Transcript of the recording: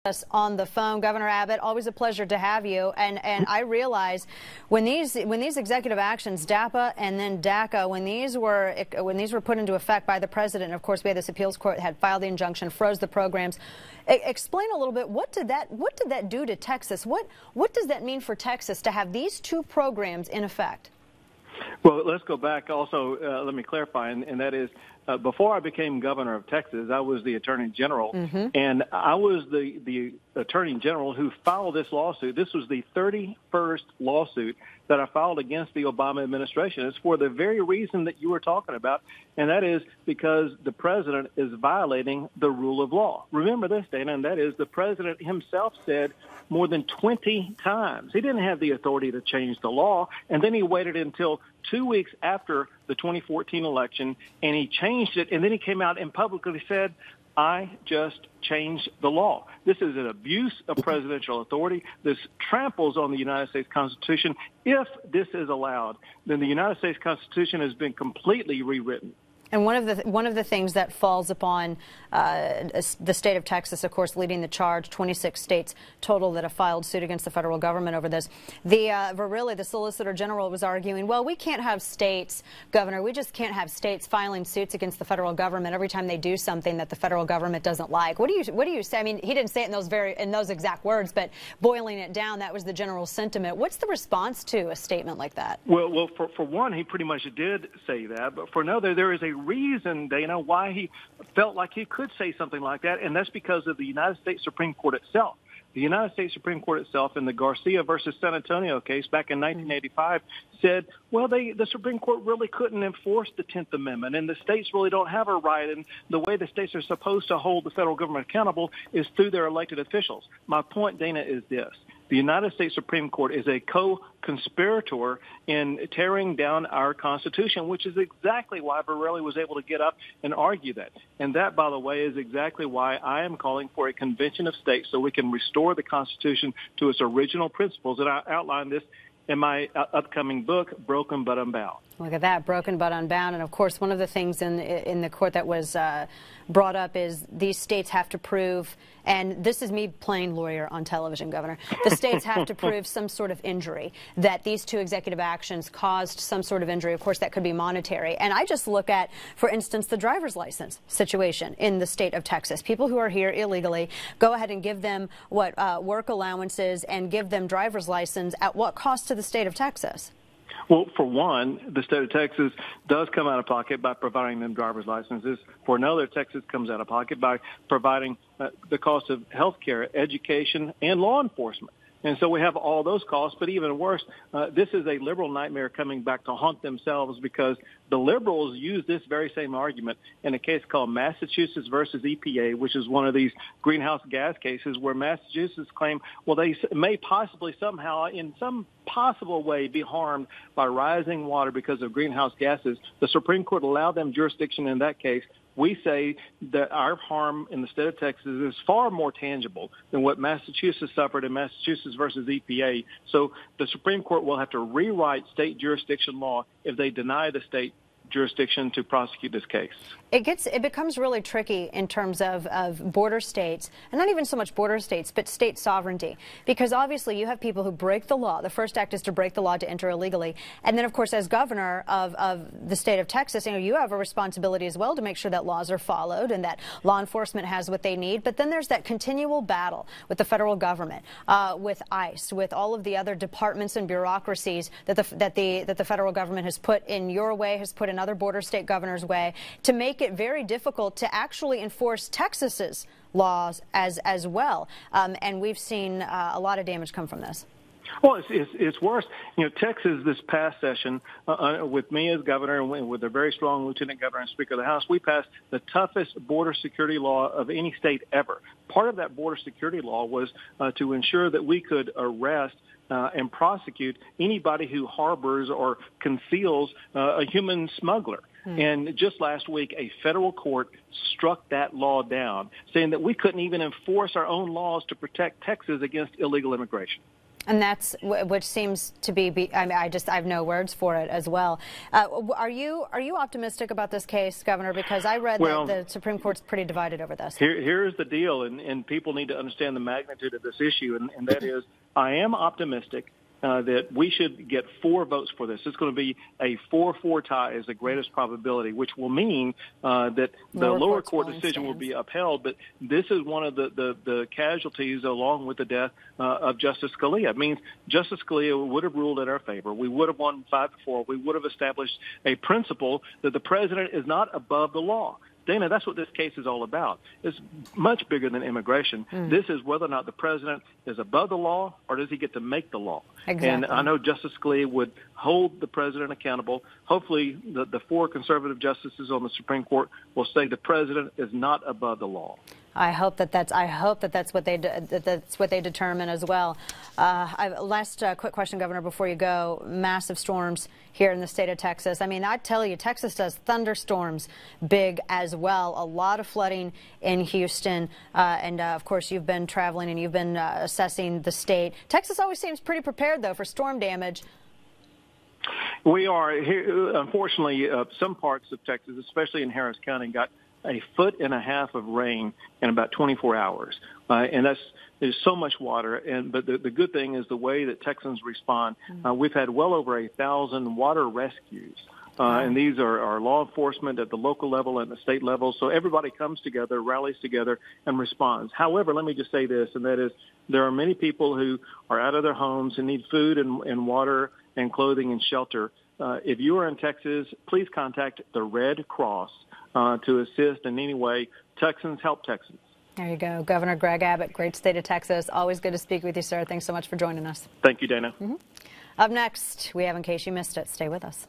us on the phone. Governor Abbott, always a pleasure to have you. And I realize when these executive actions, DAPA and then DACA, when these were put into effect by the president, and of course we had this appeals court had filed the injunction, froze the programs. Explain a little bit, what did that do to Texas? What does that mean for Texas to have these two programs in effect? Well, let's go back also, let me clarify, and that is, before I became governor of Texas, I was the attorney general, and I was the attorney general who filed this lawsuit. This was the 31st lawsuit that I filed against the Obama administration. It's for the very reason that you were talking about, and that is because the president is violating the rule of law. Remember this, Dana, and that is the president himself said more than 20 times he didn't have the authority to change the law, and then he waited until 2 weeks after the 2014 election, and he changed it, and then he came out and publicly said, I just changed the law. This is an abuse of presidential authority. This tramples on the United States Constitution. If this is allowed, then the United States Constitution has been completely rewritten. And one of the things that falls upon the state of Texas, of course, leading the charge, 26 states total that have filed suit against the federal government over this. Verrilli, the Solicitor General, was arguing, well, we can't have states, Governor, we just can't have states filing suits against the federal government every time they do something that the federal government doesn't like. What do you say? I mean, he didn't say it in those exact words, but boiling it down, that was the general sentiment. What's the response to a statement like that? Well, for one, he pretty much did say that, but for another, there is a reason, Dana, why he felt like he could say something like that, and that's because of the United States Supreme Court itself. The United States Supreme Court itself in the Garcia versus San Antonio case back in 1985 said, well, the Supreme Court really couldn't enforce the 10th Amendment, and the states really don't have a right, and the way the states are supposed to hold the federal government accountable is through their elected officials. My point, Dana, is this. The United States Supreme Court is a co-conspirator in tearing down our Constitution, which is exactly why Verrilli was able to get up and argue that. And that, by the way, is exactly why I am calling for a convention of states so we can restore the Constitution to its original principles. And I outlined this in my upcoming book, Broken But Unbound. Look at that, Broken But Unbound. And, of course, one of the things in the court that was brought up is these states have to prove, and this is me playing lawyer on television, Governor, the states have to prove some sort of injury, that these two executive actions caused some sort of injury. Of course, that could be monetary. And I just look at, for instance, the driver's license situation in the state of Texas. People who are here illegally, go ahead and give them work allowances and give them driver's license at what cost to the state of Texas? Well, for one, the state of Texas does come out of pocket by providing them driver's licenses. For another, Texas comes out of pocket by providing the cost of health care, education, and law enforcement. And so we have all those costs, but even worse, this is a liberal nightmare coming back to haunt themselves because the liberals use this very same argument in a case called Massachusetts versus EPA, which is one of these greenhouse gas cases where Massachusetts claim, well, they may possibly somehow in some possible way be harmed by rising water because of greenhouse gases. The Supreme Court allowed them jurisdiction in that case. We say that our harm in the state of Texas is far more tangible than what Massachusetts suffered in Massachusetts versus EPA. So the Supreme Court will have to rewrite state jurisdiction law if they deny the state jurisdiction to prosecute this case. It becomes really tricky in terms of border states, and not even so much border states, but state sovereignty, because obviously you have people who break the law. The first act is to break the law to enter illegally, and then of course as governor of the state of Texas, you have a responsibility as well to make sure that laws are followed and that law enforcement has what they need. But then there's that continual battle with the federal government, with ICE, with all of the other departments and bureaucracies that the federal government has put in your way, has put in other border state governors' way, to make it very difficult to actually enforce Texas's laws as well. And we've seen a lot of damage come from this. Well, it's worse. Texas this past session, with me as governor and with a very strong lieutenant governor and speaker of the House, we passed the toughest border security law of any state ever. Part of that border security law was to ensure that we could arrest and prosecute anybody who harbors or conceals a human smuggler. And just last week, a federal court struck that law down, saying that we couldn't even enforce our own laws to protect Texas against illegal immigration. And that's which seems to be I mean, I have no words for it as well. Are you optimistic about this case, Governor? Because I read that the Supreme Court's pretty divided over this. Here's the deal, and people need to understand the magnitude of this issue, and that is, I am optimistic that we should get 4 votes for this. It's going to be a 4-4 tie is the greatest probability, which will mean that the lower court decision will be upheld. But this is one of the casualties, along with the death of Justice Scalia. It means Justice Scalia would have ruled in our favor. We would have won 5-4. We would have established a principle that the president is not above the law. Dana, that's what this case is all about. It's much bigger than immigration. This is whether or not the president is above the law, or does he get to make the law? Exactly. And I know Justice Scalia would hold the president accountable. Hopefully, the 4 conservative justices on the Supreme Court will say the president is not above the law. I hope that's what they determine as well. Last quick question, Governor, before you go. Massive storms here in the state of Texas. I mean, I tell you, Texas does thunderstorms big as well. A lot of flooding in Houston, and of course, you've been traveling and you've been assessing the state. Texas always seems pretty prepared, though, for storm damage. We are here. Unfortunately, some parts of Texas, especially in Harris County, got 1.5 feet of rain in about 24 hours. And there's so much water. But the good thing is the way that Texans respond. We've had well over 1,000 water rescues. And these are law enforcement at the local level and the state level. So everybody comes together, rallies together, and responds. However, let me just say this, and that is there are many people who are out of their homes and need food and water and clothing and shelter. If you are in Texas, please contact the Red Cross to assist in any way. Texans help Texans. There you go. Governor Greg Abbott, great state of Texas. Always good to speak with you, sir. Thanks so much for joining us. Thank you, Dana. Up next, we have In Case You Missed It. Stay with us.